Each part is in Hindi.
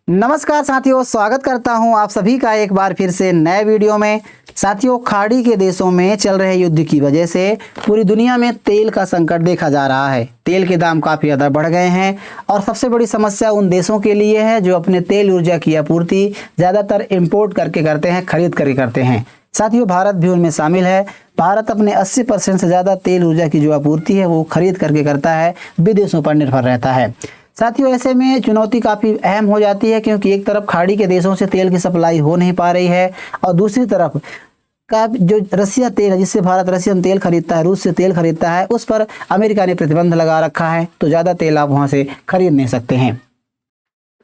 नमस्कार साथियों, स्वागत करता हूं आप सभी का एक बार फिर से नए वीडियो में। साथियों, खाड़ी के देशों में चल रहे युद्ध की वजह से पूरी दुनिया में तेल का संकट देखा जा रहा है। तेल के दाम काफ़ी ज़्यादा बढ़ गए हैं और सबसे बड़ी समस्या उन देशों के लिए है जो अपने तेल ऊर्जा की आपूर्ति ज़्यादातर इम्पोर्ट करके करते हैं, खरीद करके करते हैं। साथियों, भारत भी उनमें शामिल है। भारत अपने 80% से ज़्यादा तेल ऊर्जा की जो आपूर्ति है वो खरीद करके करता है, विदेशों पर निर्भर रहता है। साथियों, ऐसे में चुनौती काफ़ी अहम हो जाती है क्योंकि एक तरफ खाड़ी के देशों से तेल की सप्लाई हो नहीं पा रही है और दूसरी तरफ का जो रसिया तेल है, जिससे भारत रसियन तेल खरीदता है, रूस से तेल खरीदता है, उस पर अमेरिका ने प्रतिबंध लगा रखा है, तो ज़्यादा तेल आप वहाँ से खरीद नहीं सकते हैं।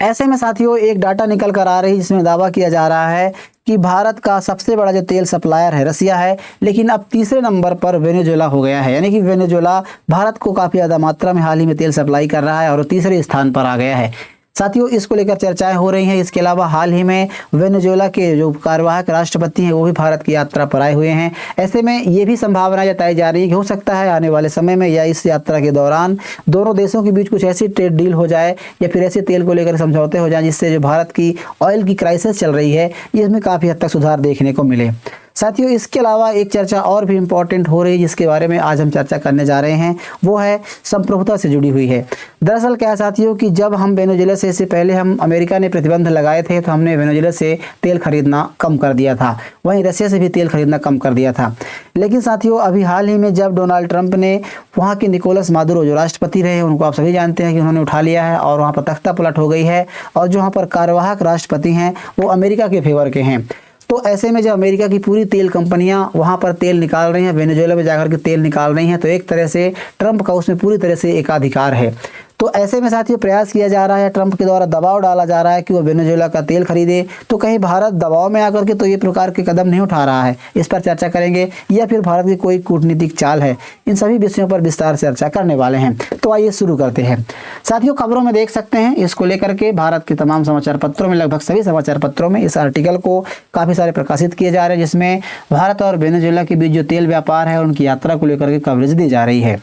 ऐसे में साथियों, एक डाटा निकल कर आ रही है जिसमें दावा किया जा रहा है कि भारत का सबसे बड़ा जो तेल सप्लायर है रसिया है, लेकिन अब तीसरे नंबर पर वेनेजुएला हो गया है। यानी कि वेनेजुएला भारत को काफ़ी ज़्यादा मात्रा में हाल ही में तेल सप्लाई कर रहा है और तीसरे स्थान पर आ गया है। साथियों, इसको लेकर चर्चाएं हो रही हैं। इसके अलावा हाल ही में वेनेजुएला के जो कार्यवाहक राष्ट्रपति हैं वो भी भारत की यात्रा पर आए हुए हैं। ऐसे में ये भी संभावना जताई जा रही है कि हो सकता है आने वाले समय में या इस यात्रा के दौरान दोनों देशों के बीच कुछ ऐसी ट्रेड डील हो जाए या फिर ऐसे तेल को लेकर समझौते हो जाए जिससे जो भारत की ऑयल की क्राइसिस चल रही है इसमें काफ़ी हद तक सुधार देखने को मिले। साथियों, इसके अलावा एक चर्चा और भी इम्पॉर्टेंट हो रही है जिसके बारे में आज हम चर्चा करने जा रहे हैं, वो है संप्रभुता से जुड़ी हुई है। दरअसल क्या है साथियों कि जब हम वेनेजुएला से इससे पहले हम अमेरिका ने प्रतिबंध लगाए थे तो हमने वेनेजुएला से तेल खरीदना कम कर दिया था, वहीं रसिया से भी तेल खरीदना कम कर दिया था। लेकिन साथियों, अभी हाल ही में जब डोनाल्ड ट्रंप ने वहाँ के निकोलस मादुरो जो राष्ट्रपति रहे, उनको आप सभी जानते हैं कि उन्होंने उठा लिया है और वहाँ पर तख्ता पलट हो गई है और जो वहाँ पर कार्यवाहक राष्ट्रपति हैं वो अमेरिका के फेवर के हैं। तो ऐसे में जब अमेरिका की पूरी तेल कंपनियां वहां पर तेल निकाल रही हैं, वेनेजुएला में जाकर के तेल निकाल रही हैं, तो एक तरह से ट्रंप का उसमें पूरी तरह से एकाधिकार है। तो ऐसे में साथियों प्रयास किया जा रहा है, ट्रंप के द्वारा दबाव डाला जा रहा है कि वो वेनेजुएला का तेल खरीदे। तो कहीं भारत दबाव में आकर के तो ये प्रकार के कदम नहीं उठा रहा है, इस पर चर्चा करेंगे, या फिर भारत की कोई कूटनीतिक चाल है। इन सभी विषयों पर विस्तार से चर्चा करने वाले हैं। तो आइए शुरू करते हैं। साथियों, खबरों में देख सकते हैं इसको लेकर के भारत के तमाम समाचार पत्रों में, लगभग सभी समाचार पत्रों में इस आर्टिकल को काफ़ी सारे प्रकाशित किए जा रहे हैं जिसमें भारत और वेनेजुएला के बीच जो तेल व्यापार है उनकी यात्रा को लेकर के कवरेज दी जा रही है।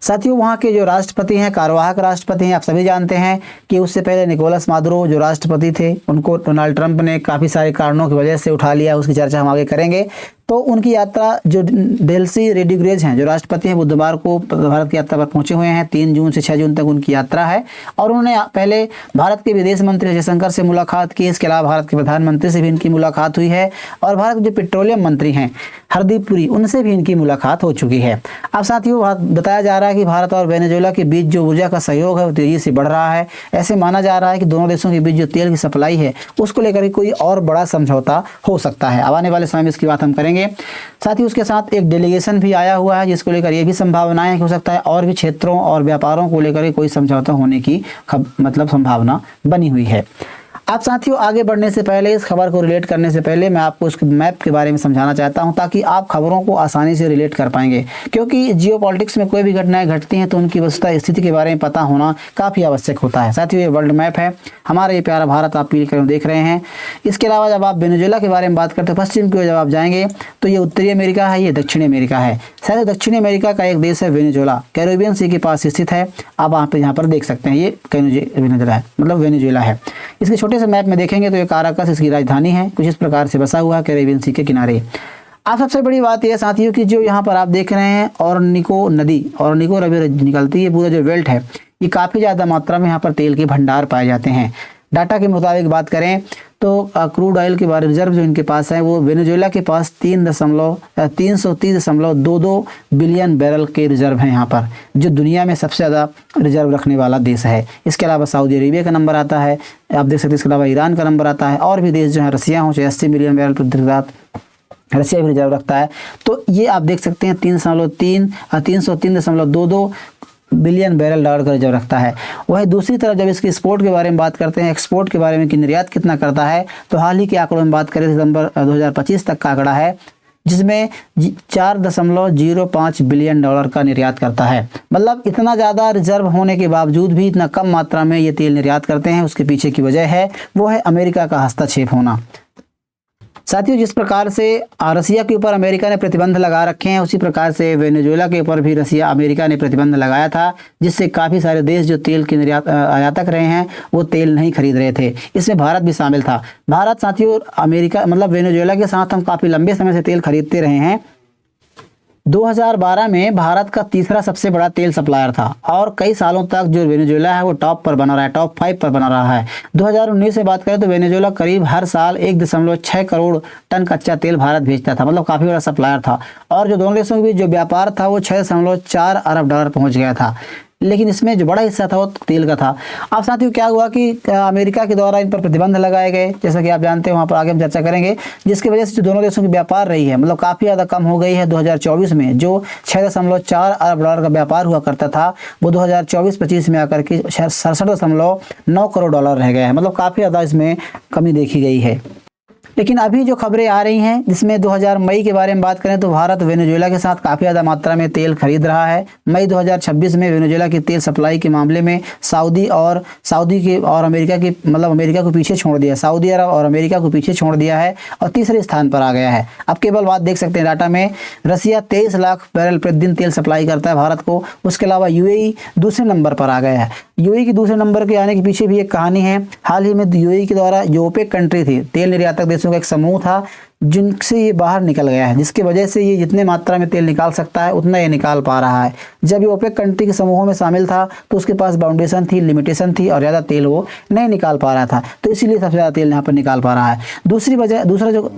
साथियों, वहाँ के जो राष्ट्रपति हैं, कार्यवाहक राष्ट्रपति हैं, आप सभी जानते हैं कि उससे पहले निकोलस मादुरो जो राष्ट्रपति थे उनको डोनाल्ड ट्रंप ने काफ़ी सारे कारणों की वजह से उठा लिया, उसकी चर्चा हम आगे करेंगे। तो उनकी यात्रा जो डेल्सी रोड्रिगेज हैं जो राष्ट्रपति हैं, बुधवार को भारत की यात्रा पर पहुंचे हुए हैं। 3 जून से 6 जून तक उनकी यात्रा है और उन्होंने पहले भारत के विदेश मंत्री जयशंकर से मुलाकात की। इसके अलावा भारत के प्रधानमंत्री से भी इनकी मुलाकात हुई है और भारत के जो पेट्रोलियम मंत्री हैं हरदीप पुरी, उनसे भी इनकी मुलाकात हो चुकी है। अब साथियों, बताया जा रहा है कि भारत और वेनेजुएला के बीच जो ऊर्जा का सहयोग है वो तेजी से बढ़ रहा है। ऐसे माना जा रहा है कि दोनों देशों के बीच जो तेल की सप्लाई है उसको लेकर कोई और बड़ा समझौता हो सकता है। अब आने वाले समय में इसकी बात हम करेंगे। साथ ही उसके साथ एक डेलीगेशन भी आया हुआ है जिसको लेकर ये भी संभावनाएं हो सकता है और भी क्षेत्रों और व्यापारों को लेकर कोई समझौता होने की संभावना बनी हुई है। आप साथियों, आगे बढ़ने से पहले, इस खबर को रिलेट करने से पहले मैं आपको उस मैप के बारे में समझाना चाहता हूं ताकि आप खबरों को आसानी से रिलेट कर पाएंगे, क्योंकि जियोपॉलिटिक्स में कोई भी घटनाएं घटती हैं तो उनकी वस्तुतः स्थिति के बारे में पता होना काफ़ी आवश्यक होता है। साथियों, ये वर्ल्ड मैप है, हमारा ये प्यारा भारत आप पील कर देख रहे हैं। इसके अलावा जब आप वेनेजुएला के बारे में बात करते हैं, पश्चिम की ओर जब आप जाएंगे तो ये उत्तरी अमेरिका है, ये दक्षिणी अमेरिका है। शायद दक्षिणी अमेरिका का एक देश है वेनेजुएला, कैरेबियन सी के पास स्थित है। आप वहाँ पर यहाँ पर देख सकते हैं, ये वेनेजुएला है, मतलब वेनेजुएला है। इसके छोटे से मैप में देखेंगे तो ये काराकस इसकी राजधानी है, कुछ इस प्रकार से बसा हुआ है कैरेबियन सी के किनारे। अब सबसे बड़ी बात यह साथियों कि जो यहाँ पर आप देख रहे हैं ऑरनिको नदी, ऑरनिको रिवर निकलती है, पूरा जो बेल्ट है ये काफ़ी ज़्यादा मात्रा में यहाँ पर तेल के भंडार पाए जाते हैं। डाटा के मुताबिक बात करें तो क्रूड ऑयल के बारे रिजर्व जो इनके पास है वो वेनेजुएला के पास 330.22 बिलियन बैरल के रिजर्व हैं यहाँ पर, जो दुनिया में सबसे ज़्यादा रिजर्व रखने वाला देश है। इसके अलावा सऊदी अरेबिया का नंबर आता है, आप देख सकते हैं। इसके अलावा ईरान का नंबर आता है और भी देश जो है, रसिया हो 80 मिलियन बैरल प्रति रात, रसिया भी रिजर्व रखता है। तो ये आप देख सकते हैं 303.22 बिलियन बैरल डॉलर का रिजर्व रखता है। वहीं दूसरी तरफ जब इसके एक्सपोर्ट के बारे में बात करते हैं, एक्सपोर्ट के बारे में कि निर्यात कितना करता है, तो हाल ही के आंकड़ों में बात करें सितंबर 2025 तक का आंकड़ा है जिसमें 4.05 बिलियन डॉलर का निर्यात करता है। मतलब इतना ज़्यादा रिजर्व होने के बावजूद भी इतना कम मात्रा में ये तेल निर्यात करते हैं। उसके पीछे की वजह है वो है अमेरिका का हस्तक्षेप होना। साथियों, जिस प्रकार से रसिया के ऊपर अमेरिका ने प्रतिबंध लगा रखे हैं, उसी प्रकार से वेनेजुएला के ऊपर भी अमेरिका ने प्रतिबंध लगाया था, जिससे काफ़ी सारे देश जो तेल के आयातक रहे हैं वो तेल नहीं खरीद रहे थे। इसमें भारत भी शामिल था। भारत साथियों अमेरिका मतलब वेनेजुएला के साथ हम काफ़ी लंबे समय से तेल खरीदते रहे हैं। 2012 में भारत का तीसरा सबसे बड़ा तेल सप्लायर था और कई सालों तक जो वेनेजुएला है वो टॉप पर बना रहा है, टॉप 5 पर बना रहा है। 2019 से बात करें तो वेनेजुएला करीब हर साल 1.6 करोड़ टन कच्चा तेल भारत भेजता था, मतलब काफ़ी बड़ा सप्लायर था। और जो दोनों देशों के बीच जो व्यापार था वो 6.4 अरब डॉलर पहुँच गया था। लेकिन इसमें जो बड़ा हिस्सा था वो तेल का था। अब साथियों क्या हुआ कि अमेरिका के द्वारा इन पर प्रतिबंध लगाए गए, जैसा कि आप जानते हैं, वहाँ पर आगे हम चर्चा करेंगे, जिसकी वजह से जो दोनों देशों की व्यापार रही है मतलब काफ़ी ज़्यादा कम हो गई है। 2024 में जो 6.4 अरब डॉलर का व्यापार हुआ करता था वो 2024-25 में आकर के 67.9 करोड़ डॉलर रह गया है, मतलब काफ़ी ज़्यादा इसमें कमी देखी गई है। लेकिन अभी जो खबरें आ रही हैं जिसमें 2000 मई के बारे में बात करें तो भारत वेनेजुएला के साथ काफ़ी ज़्यादा मात्रा में तेल खरीद रहा है। मई 2026 में वेनेजुएला की तेल सप्लाई के मामले में सऊदी और अमेरिका को पीछे छोड़ दिया, सऊदी अरब और अमेरिका को पीछे छोड़ दिया है और तीसरे स्थान पर आ गया है। अब केवल बात देख सकते हैं डाटा में, रसिया 23 लाख बैरल प्रतिदिन तेल सप्लाई करता है भारत को। उसके अलावा यूएई दूसरे नंबर पर आ गया है। यूएई की दूसरे नंबर के आने के पीछे भी एक कहानी है। हाल ही में यूएई के द्वारा जो ओपेक कंट्री थी, तेल निर्यातक देशों का एक समूह था, जिनसे ये बाहर निकल गया है, जिसकी वजह से ये जितने मात्रा में तेल निकाल सकता है उतना ये निकाल पा रहा है। जब ये ओपेक कंट्री के समूहों में शामिल था तो उसके पास बाउंडेशन थी, लिमिटेशन थी और ज़्यादा तेल वो नहीं निकाल पा रहा था, तो इसीलिए सबसे ज़्यादा तेल यहाँ पर निकाल पा रहा है।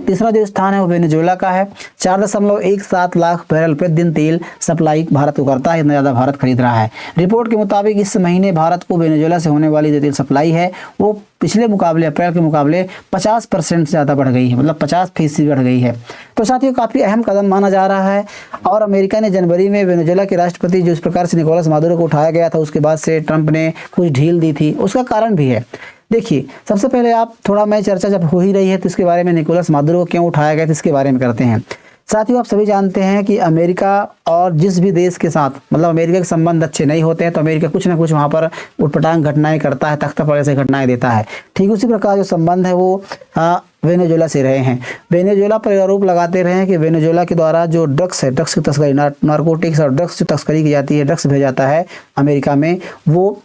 तीसरा जो स्थान है वो वेनेजुएला का है। 4.17 लाख बैरल प्रतिदिन तेल सप्लाई भारत को करता है, इतना ज़्यादा भारत खरीद रहा है। रिपोर्ट के मुताबिक इस महीने भारत को वेनेजुएला से होने वाली जो तेल सप्लाई है वो पिछले मुकाबले अप्रैल के मुकाबले 50% से ज़्यादा बढ़ गई है, मतलब 50% बढ़ गई है। तो साथियों काफ़ी अहम कदम माना जा रहा है। और अमेरिका ने जनवरी में वेनेजुएला के राष्ट्रपति जो इस प्रकार से निकोलस मादुरो को उठाया गया था, उसके बाद से ट्रंप ने कुछ ढील दी थी, उसका कारण भी है। देखिए, सबसे पहले आप थोड़ा मैं चर्चा जब हो ही रही है तो इसके बारे में निकोलस मादुरो को क्यों उठाया गया था इसके बारे में करते हैं। साथियों आप सभी जानते हैं कि अमेरिका और जिस भी देश के साथ मतलब अमेरिका के संबंध अच्छे नहीं होते हैं तो अमेरिका कुछ ना कुछ वहाँ पर उटपटांग घटनाएं करता है, तख्तापलट से घटनाएं देता है। ठीक उसी प्रकार जो संबंध है वो वेनेजुएला से रहे हैं। वेनेजुएला पर आरोप लगाते रहे हैं कि वेनेजुएला के द्वारा जो ड्रग्स है, ड्रग्स की तस्करी, नारकोटिक्स और ड्रग्स जो तस्करी की जाती है, ड्रग्स भेजा जाता है अमेरिका में, वो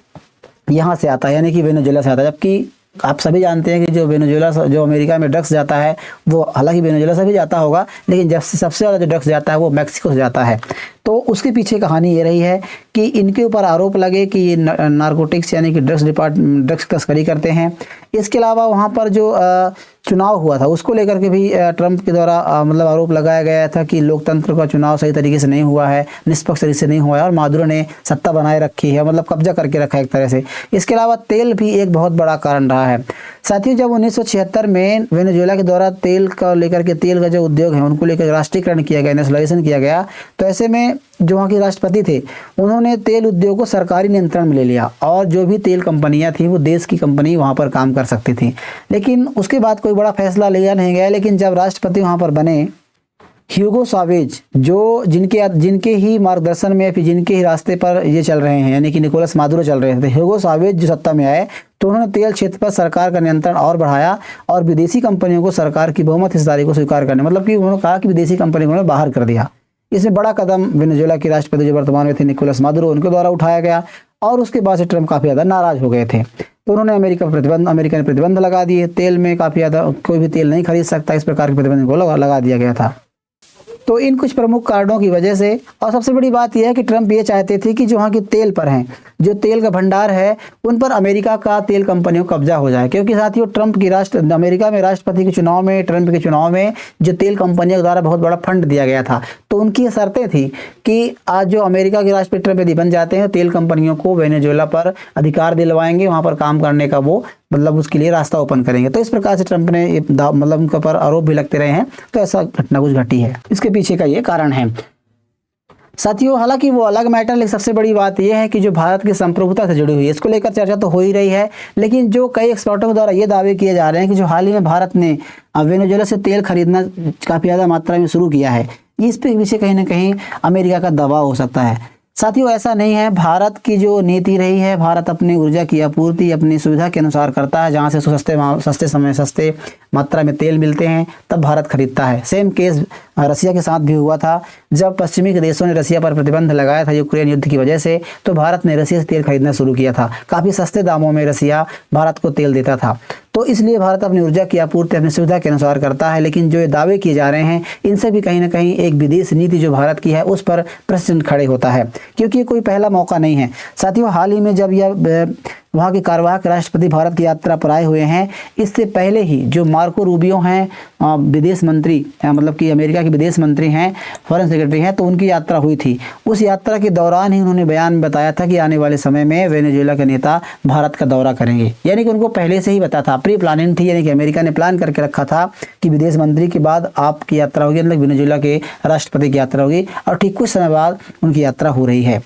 यहाँ से आता है, यानी कि वेनेजुएला से आता है। जबकि आप सभी जानते हैं कि जो अमेरिका में ड्रग्स जाता है वो हालांकि वेनेजुएला से भी जाता होगा, लेकिन जब से सबसे ज़्यादा जो ड्रग्स जाता है वो मैक्सिको से जाता है। तो उसके पीछे कहानी ये रही है कि इनके ऊपर आरोप लगे कि ये नारकोटिक्स यानी कि ड्रग्स तस्करी करते हैं। इसके अलावा वहाँ पर जो चुनाव हुआ था उसको लेकर के भी ट्रंप के द्वारा मतलब आरोप लगाया गया था कि लोकतंत्र का चुनाव सही तरीके से नहीं हुआ है, निष्पक्ष तरीके से नहीं हुआ है और मादुरो ने सत्ता बनाए रखी है, मतलब कब्जा करके रखा है एक तरह से। इसके अलावा तेल भी एक बहुत बड़ा कारण रहा है। साथियों जब 1976 में वेनेजुएला के द्वारा तेल का लेकर के तेल का जो उद्योग है उनको लेकर राष्ट्रीयकरण किया गया, नेशनलाइजेशन किया गया, तो ऐसे में जो वहाँ के राष्ट्रपति थे उन्होंने तेल उद्योग को सरकारी नियंत्रण में ले लिया और जो भी तेल कंपनियां थी वो देश की कंपनी वहाँ पर काम कर सकती थी। लेकिन उसके बाद कोई बड़ा फैसला लिया नहीं गया। लेकिन जब राष्ट्रपति वहाँ पर बने ह्यूगो चावेज, जो जिनके ही मार्गदर्शन में फिर जिनके ही रास्ते पर ये चल रहे हैं, यानी कि निकोलस मादुरो चल रहे थे, ह्यूगो चावेज जो सत्ता में आए तो उन्होंने तेल क्षेत्र पर सरकार का नियंत्रण और बढ़ाया और विदेशी कंपनियों को सरकार की बहुमत हिस्सेदारी को स्वीकार करने, मतलब कि उन्होंने कहा कि विदेशी कंपनियों को बाहर कर दिया। इसमें बड़ा कदम वेनेजुएला के राष्ट्रपति जो वर्तमान में थे निकोलस मादुरो, उनके द्वारा उठाया गया और उसके बाद से ट्रंप काफ़ी ज़्यादा नाराज़ हो गए थे। तो उन्होंने अमेरिका ने प्रतिबंध लगा दिए, तेल में काफ़ी ज़्यादा कोई भी तेल नहीं खरीद सकता, इस प्रकार के प्रतिबंध को लगा दिया गया था। तो इन कुछ प्रमुख कारणों की वजह से, और सबसे बड़ी बात यह है कि ट्रंप ये चाहते थे कि जो वहाँ के तेल पर हैं, जो तेल का भंडार है उन पर अमेरिका का तेल कंपनियों का कब्जा हो जाए। क्योंकि साथियों अमेरिका में राष्ट्रपति के चुनाव में, ट्रंप के चुनाव में जो तेल कंपनियों द्वारा बहुत बड़ा फंड दिया गया था, तो उनकी ये शर्तें थी कि आज जो अमेरिका के राष्ट्रपति ट्रंप यदि बन जाते हैं तेल कंपनियों को वेनेजुएला पर अधिकार दिलवाएंगे, वहाँ पर काम करने का वो मतलब उसके लिए रास्ता ओपन करेंगे। तो इस प्रकार से ट्रंप ने मतलब उनके ऊपर आरोप भी लगते रहे हैं, तो ऐसा घटना कुछ घटी है, इसके पीछे का ये कारण है। साथियों हालांकि वो अलग मैटर, लेकिन सबसे बड़ी बात यह है कि जो भारत की संप्रभुता से जुड़ी हुई है, इसको लेकर चर्चा तो हो ही रही है। लेकिन जो कई एक्सपर्टों के द्वारा ये दावे किए जा रहे हैं कि जो हाल ही में भारत ने वेनेजुएला से तेल खरीदना काफ़ी ज़्यादा मात्रा में शुरू किया है, इस पे पीछे कहीं ना कहीं अमेरिका का दबाव हो सकता है। साथियों ऐसा नहीं है, भारत की जो नीति रही है, भारत अपनी ऊर्जा की आपूर्ति अपनी सुविधा के अनुसार करता है। जहाँ से सस्ते मात्रा में तेल मिलते हैं तब भारत खरीदता है। सेम केस रसिया के साथ भी हुआ था। जब पश्चिमी के देशों ने रसिया पर प्रतिबंध लगाया था यूक्रेन युद्ध की वजह से, तो भारत ने रसिया से तेल खरीदना शुरू किया था। काफ़ी सस्ते दामों में रसिया भारत को तेल देता था। तो इसलिए भारत अपनी ऊर्जा की आपूर्ति अपनी सुविधा के अनुसार करता है। लेकिन जो ये दावे किए जा रहे हैं, इनसे भी कहीं ना कहीं एक विदेश नीति जो भारत की है उस पर प्रश्न खड़े होता है, क्योंकि ये कोई पहला मौका नहीं है। साथियों, हाल ही में जब यह वहाँ के कार्यवाहक राष्ट्रपति भारत की यात्रा पर आए हुए हैं, इससे पहले ही जो मार्को रूबियो हैं विदेश मंत्री, मतलब कि अमेरिका के विदेश मंत्री हैं, फॉरेन सेक्रेटरी हैं, तो उनकी यात्रा हुई थी। उस यात्रा के दौरान ही उन्होंने बयान में बताया था कि आने वाले समय में वेनेजुएला के नेता भारत का दौरा करेंगे। यानी कि उनको पहले से ही पता था, प्री प्लानिंग थी। यानी कि अमेरिका ने प्लान करके रखा था कि विदेश मंत्री के बाद आपकी यात्रा होगी, मतलब वेनेजुएला के राष्ट्रपति की यात्रा होगी, और ठीक कुछ समय बाद उनकी यात्रा हो रही है।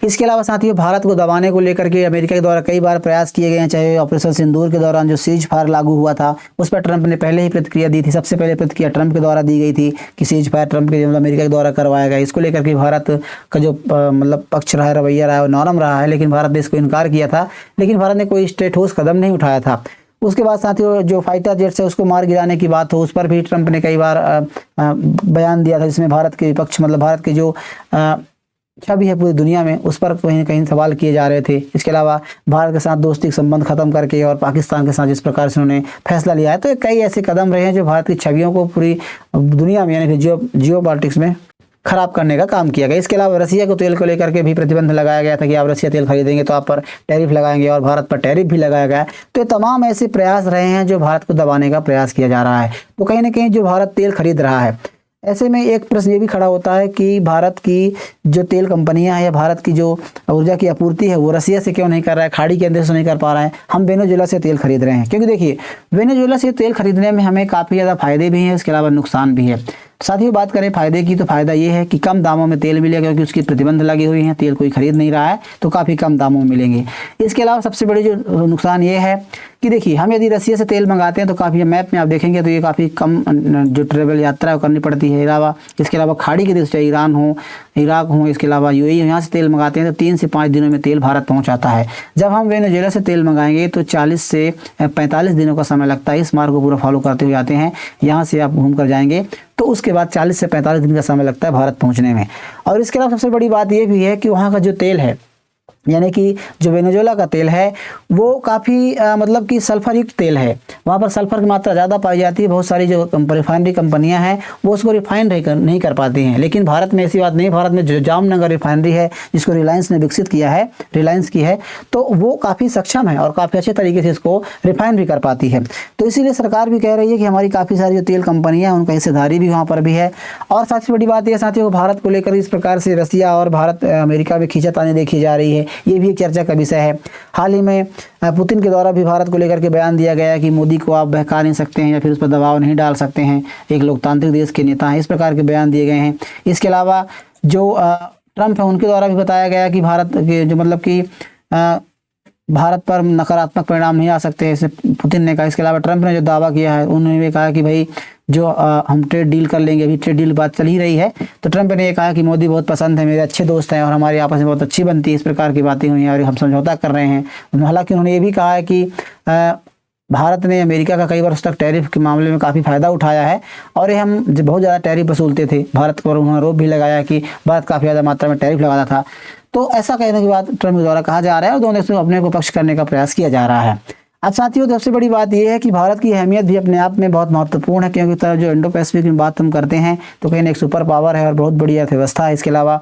इसके अलावा साथियों, भारत को दबाने को लेकर के अमेरिका के द्वारा कई बार प्रयास किए गए हैं। चाहे ऑपरेशन सिंदूर के दौरान जो सीज फायर लागू हुआ था, उस पर ट्रंप ने पहले ही प्रतिक्रिया दी थी। सबसे पहले प्रतिक्रिया ट्रंप के द्वारा दी गई थी कि सीज फायर ट्रंप के अमेरिका के द्वारा करवाया गया। इसको लेकर के भारत का जो मतलब पक्ष रहा है, रवैया रहा है, वो नरम रहा है, लेकिन भारत ने इसको इनकार किया था। लेकिन भारत ने कोई ठोस कदम नहीं उठाया था। उसके बाद साथियों, जो फाइटर जेट्स है उसको मार गिराने की बात हो, उस पर भी ट्रंप ने कई बार बयान दिया था, जिसमें भारत के विपक्ष, मतलब भारत के जो छवि है पूरी दुनिया में, उस पर कहीं न कहीं सवाल किए जा रहे थे। इसके अलावा भारत के साथ दोस्ती के संबंध खत्म करके और पाकिस्तान के साथ जिस प्रकार से उन्होंने फैसला लिया है, तो कई ऐसे कदम रहे हैं जो भारत की छवियों को पूरी दुनिया में, यानी कि जियो पॉलिटिक्स में खराब करने का काम किया गया। इसके अलावा रसिया को तेल को लेकर के भी प्रतिबंध लगाया गया था कि आप रसिया तेल खरीदेंगे तो आप पर टैरिफ लगाएंगे, और भारत पर टैरिफ भी लगाया गया। तो ये तमाम ऐसे प्रयास रहे हैं जो भारत को दबाने का प्रयास किया जा रहा है। तो कहीं ना कहीं जो भारत तेल खरीद रहा है, ऐसे में एक प्रश्न ये भी खड़ा होता है कि भारत की जो तेल कंपनियां हैं या भारत की जो ऊर्जा की आपूर्ति है वो रसिया से क्यों नहीं कर रहा है, खाड़ी के देश से नहीं कर पा रहा है, हम वेनेजुएला से तेल खरीद रहे हैं। क्योंकि देखिए, वेनेजुएला से तेल खरीदने में हमें काफ़ी ज़्यादा फायदे भी हैं, इसके अलावा नुकसान भी है। साथियों, बात करें फायदे की, तो फायदा ये है कि कम दामों में तेल मिलेगा, क्योंकि उसकी प्रतिबंध लगी हुई है, तेल कोई खरीद नहीं रहा है, तो काफ़ी कम दामों में मिलेंगे। इसके अलावा सबसे बड़ी जो नुकसान ये है कि देखिए, हम यदि रसिया से तेल मंगाते हैं तो काफ़ी, मैप में आप देखेंगे तो ये काफ़ी कम जो ट्रेवल यात्रा करनी पड़ती है। इसके अलावा खाड़ी के देश, चाहे ईरान हो, इराक हो, इसके अलावा यूएई, यहाँ से तेल मंगाते हैं तो 3 से 5 दिनों में तेल भारत पहुँच आता है। जब हम वेनेजुएला से तेल मंगाएंगे तो 40 से 45 दिनों का समय लगता है। इस मार्ग को पूरा फॉलो करते हुए आते हैं, यहाँ से आप घूम कर जाएंगे तो उसके बाद 40 से 45 दिन का समय लगता है भारत पहुँचने में। और इसके अलावा सबसे बड़ी बात ये भी है कि वहाँ का जो तेल है, यानी कि जो वेनेजुएला का तेल है, वो काफ़ी मतलब कि सल्फर युक्त तेल है। वहाँ पर सल्फर की मात्रा ज़्यादा पाई जाती है। बहुत सारी जो रिफाइनरी कंपनियां हैं वो उसको रिफाइन नहीं कर पाती हैं। लेकिन भारत में ऐसी बात नहीं। भारत में जो जामनगर रिफाइनरी है, जिसको रिलायंस ने विकसित किया है, रिलायंस की है, तो वो काफ़ी सक्षम है और काफ़ी अच्छे तरीके से इसको रिफाइन भी कर पाती है। तो इसीलिए सरकार भी कह रही है कि हमारी काफ़ी सारी जो तेल कंपनियाँ हैं उनका हिस्सेदारी भी वहाँ पर भी है। और सबसे बड़ी बात यह साथियों, भारत को लेकर इस प्रकार से रसिया और भारत अमेरिका में खींचातानी देखी जा रही है, ये भी एक चर्चा का विषय है। हाल ही में पुतिन के द्वारा भी भारत को लेकर के बयान दिया गया है कि मोदी को आप बहका नहीं सकते हैं या फिर उस पर दबाव नहीं डाल सकते हैं, एक लोकतांत्रिक देश के नेता हैं, इस प्रकार के बयान दिए गए हैं। इसके अलावा जो ट्रंप है उनके द्वारा भी बताया गया कि भारत के जो मतलब कि भारत पर नकारात्मक परिणाम नहीं आ सकते, ऐसे पुतिन ने कहा। इसके अलावा ट्रंप ने जो दावा किया है, उन्होंने भी कहा कि भाई जो हम ट्रेड डील कर लेंगे, अभी ट्रेड डील बात चल ही रही है। तो ट्रंप ने ये कहा कि मोदी बहुत पसंद है, मेरे अच्छे दोस्त हैं और हमारी आपस में बहुत अच्छी बनती है, इस प्रकार की बातें हुई हैं और हम समझौता कर रहे हैं। हालांकि उन्होंने ये भी कहा है कि भारत ने अमेरिका का कई वर्ष तक टैरिफ के मामले में काफ़ी फ़ायदा उठाया है और ये हम बहुत ज़्यादा टैरिफ वसूलते थे भारत पर। उन्होंने आरोप भी लगाया कि भारत काफ़ी ज़्यादा मात्रा में टैरिफ लगाता था। तो ऐसा कहने के बाद ट्रंप के द्वारा कहा जा रहा है और दोनों देशों को अपने को पक्ष करने का प्रयास किया जा रहा है। अब साथियों, सबसे बड़ी बात यह है कि भारत की अहमियत भी अपने आप में बहुत महत्वपूर्ण है, क्योंकि जो इंडो पैसिफिक में बात हम करते हैं तो कहीं एक सुपर पावर है और बहुत बड़ी अर्थव्यवस्था है। इसके अलावा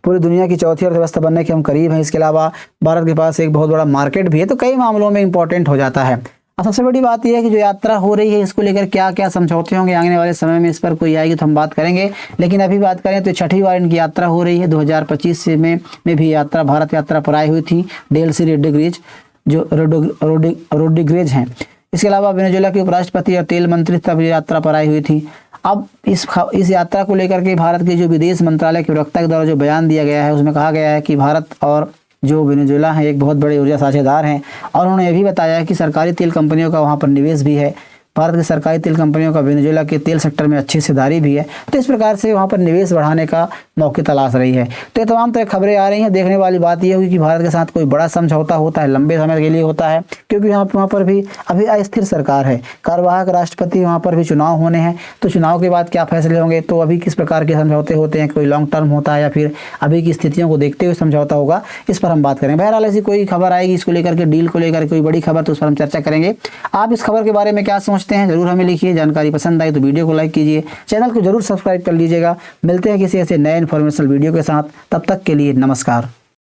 पूरी दुनिया की चौथी अर्थव्यवस्था बनने के हम करीब हैं। इसके अलावा भारत के पास एक बहुत बड़ा मार्केट भी है, तो कई मामलों में इंपॉर्टेंट हो जाता है। अब सबसे बड़ी बात यह है कि जो यात्रा हो रही है इसको लेकर क्या क्या समझौते होंगे आने वाले समय में, इस पर कोई आएगी तो हम बात करेंगे। लेकिन अभी बात करें तो छठी बार इनकी यात्रा हो रही है। 2025 में भी यात्रा, भारत यात्रा पर आई हुई थी डेल्सी रोड्रिग्रेज, जो रोड्रिग्रेज हैं। इसके अलावा वेनेजुएला के उपराष्ट्रपति और तेल मंत्री तब यात्रा पर आई हुई थी। अब इस यात्रा को लेकर के भारत के जो विदेश मंत्रालय के प्रवक्ता के द्वारा जो बयान दिया गया है उसमें कहा गया है कि भारत और जो वेनेजुएला है एक बहुत बड़े ऊर्जा साझेदार हैं और उन्होंने ये भी बताया है कि सरकारी तेल कंपनियों का वहाँ पर निवेश भी है। भारत की सरकारी तेल कंपनियों का वेनेजुएला के तेल सेक्टर में अच्छी हिस्सेदारी भी है, तो इस प्रकार से वहाँ पर निवेश बढ़ाने का मौके तलाश रही है। तो ये तमाम तरह खबरें आ रही हैं। देखने वाली बात यह होगी कि भारत के साथ कोई बड़ा समझौता होता है, लंबे समय के लिए होता है, क्योंकि वहाँ पर भी अभी अस्थिर सरकार है, कार्यवाहक राष्ट्रपति, वहाँ पर भी चुनाव होने हैं। तो चुनाव के बाद क्या फैसले होंगे, तो अभी किस प्रकार के समझौते होते हैं, कोई लॉन्ग टर्म होता है या फिर अभी की स्थितियों को देखते हुए समझौता होगा, इस पर हम बात करेंगे। बहरहाल ऐसी कोई खबर आएगी इसको लेकर के, डील को लेकर कोई बड़ी खबर, तो उस पर हम चर्चा करेंगे। आप इस खबर के बारे में क्या सोचते हैं जरूर हमें लिखिए। जानकारी पसंद आई तो वीडियो को लाइक कीजिए, चैनल को जरूर सब्सक्राइब कर लीजिएगा। मिलते हैं किसी ऐसे नए इन्फॉर्मेशनल वीडियो के साथ, तब तक के लिए नमस्कार।